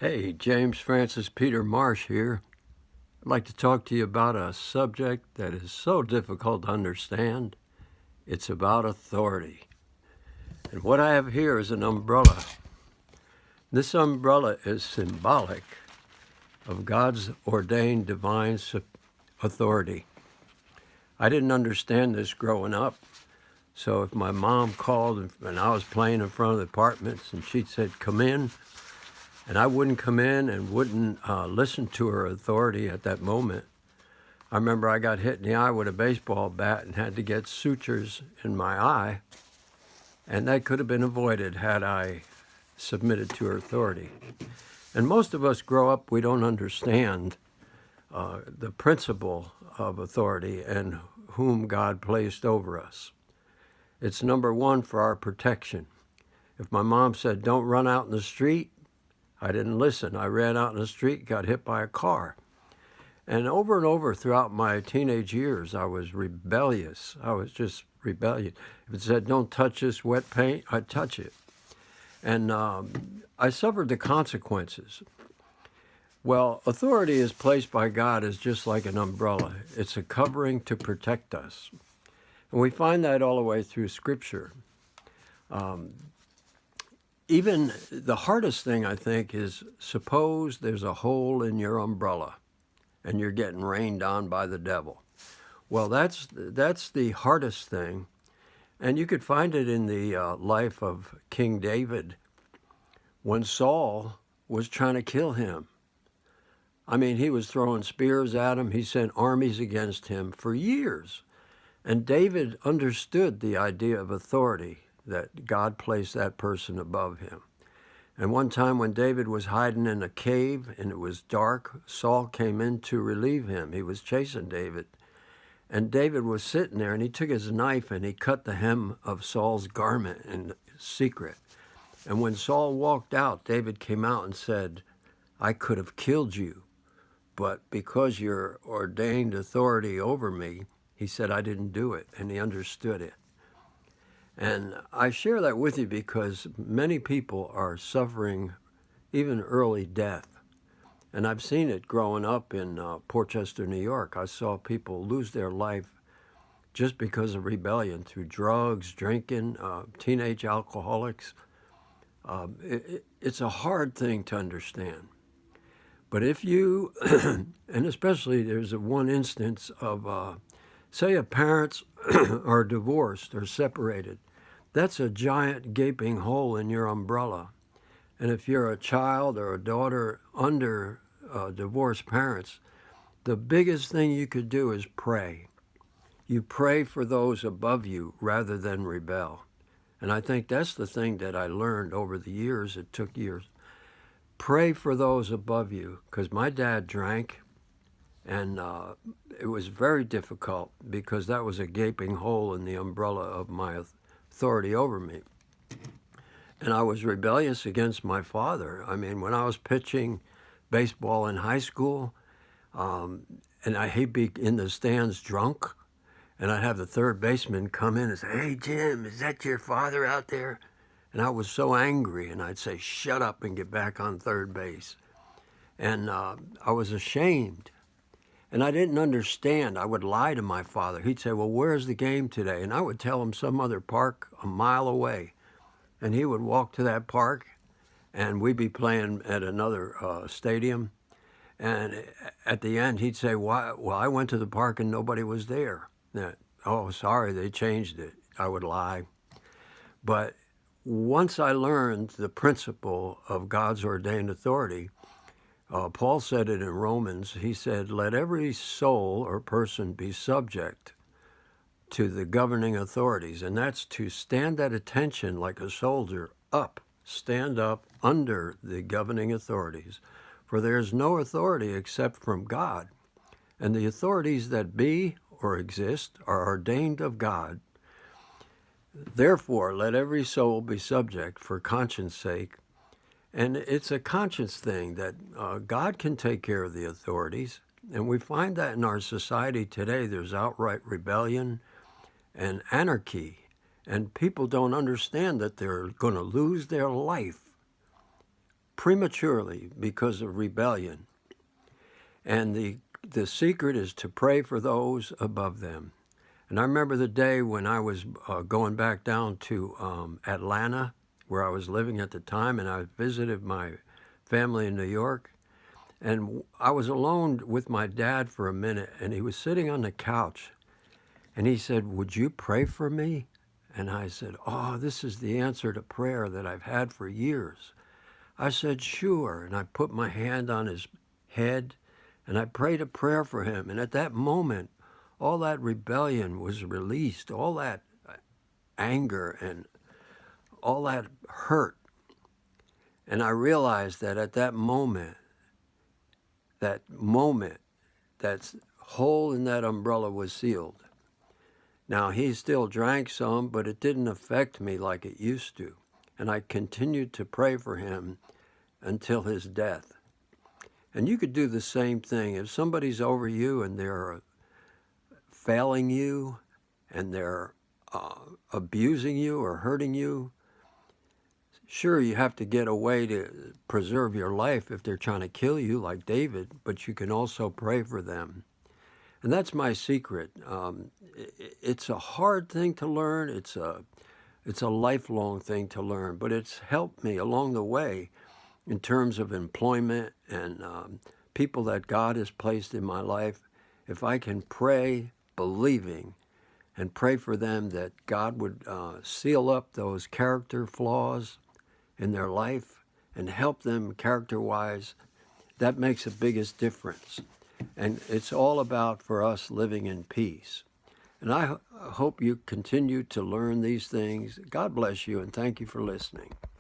Hey, James Francis Peter Marsh here. I'd like to talk to you about a subject that is so difficult to understand. It's about authority. And what I have here is an umbrella. This umbrella is symbolic of God's ordained divine authority. I didn't understand this growing up. So if my mom called and I was playing in front of the apartments and she said, "Come in," and I wouldn't come in and wouldn't listen to her authority at that moment. I remember I got hit in the eye with a baseball bat and had to get sutures in my eye, and that could have been avoided had I submitted to her authority. And most of us grow up, we don't understand the principle of authority and whom God placed over us. It's number one for our protection. If my mom said, "Don't run out in the street," I didn't listen. I ran out in the street, got hit by a car. And over throughout my teenage years, I was rebellious. I was just rebellious. If it said, "Don't touch this wet paint," I'd touch it. And I suffered the consequences. Well, authority is placed by God as just like an umbrella. It's a covering to protect us. And we find that all the way through Scripture. Even the hardest thing, I think, is suppose there's a hole in your umbrella and you're getting rained on by the devil. Well, that's the hardest thing. And you could find it in the life of King David when Saul was trying to kill him. I mean, he was throwing spears at him. He sent armies against him for years. And David understood the idea of authority, that God placed that person above him. And one time when David was hiding in a cave and it was dark, Saul came in to relieve him. He was chasing David. And David was sitting there and he took his knife and he cut the hem of Saul's garment in secret. And when Saul walked out, David came out and said, "I could have killed you, but because you're ordained authority over me," he said, "I didn't do it." And he understood it. And I share that with you because many people are suffering even early death. And I've seen it growing up in Portchester, New York. I saw people lose their life just because of rebellion through drugs, drinking, teenage alcoholics. It's a hard thing to understand. But if you, and especially there's one instance of, say a parents are divorced or separated, that's a giant gaping hole in your umbrella. And if you're a child or a daughter under divorced parents, the biggest thing you could do is pray. You pray for those above you rather than rebel. And I think that's the thing that I learned over the years. It took years. Pray for those above you, because my dad drank, and it was very difficult because that was a gaping hole in the umbrella of my authority over me. And I was rebellious against my father. I mean, when I was pitching baseball in high school, and he'd be in the stands drunk, and I'd have the third baseman come in and say, "Hey, Jim, is that your father out there?" And I was so angry, and I'd say, "Shut up," and get back on third base. And I was ashamed. And I didn't understand. I would lie to my father. He'd say, "Well, where's the game today?" And I would tell him some other park a mile away. And he would walk to that park, and we'd be playing at another stadium. And at the end, he'd say, "Why? Well, I went to the park and nobody was there." "Oh, sorry, they changed it." I would lie. But once I learned the principle of God's ordained authority, Paul said it in Romans. He said, "Let every soul or person be subject to the governing authorities." And that's to stand at attention like a soldier up, stand up under the governing authorities. For there is no authority except from God. And the authorities that be or exist are ordained of God. Therefore, let every soul be subject for conscience sake. And it's a conscience thing that God can take care of the authorities. And we find that in our society today, there's outright rebellion and anarchy. And people don't understand that they're going to lose their life prematurely because of rebellion. And the secret is to pray for those above them. And I remember the day when I was going back down to Atlanta, where I was living at the time, and I visited my family in New York. And I was alone with my dad for a minute, and he was sitting on the couch. And he said, "Would you pray for me?" And I said, "Oh, this is the answer to prayer that I've had for years." I said, "Sure." And I put my hand on his head, and I prayed a prayer for him. And at that moment, all that rebellion was released, all that anger and all that hurt. And I realized that at that moment, that hole in that umbrella was sealed. Now, he still drank some, but it didn't affect me like it used to. And I continued to pray for him until his death. And you could do the same thing. If somebody's over you and they're failing you and they're abusing you or hurting you, sure, you have to get a way to preserve your life if they're trying to kill you, like David, but you can also pray for them. And that's my secret. It's a hard thing to learn. It's a lifelong thing to learn, but it's helped me along the way in terms of employment and people that God has placed in my life. If I can pray believing and pray for them that God would seal up those character flaws in their life and help them character-wise, that makes the biggest difference. And it's all about for us living in peace. And I hope you continue to learn these things. God bless you, and thank you for listening.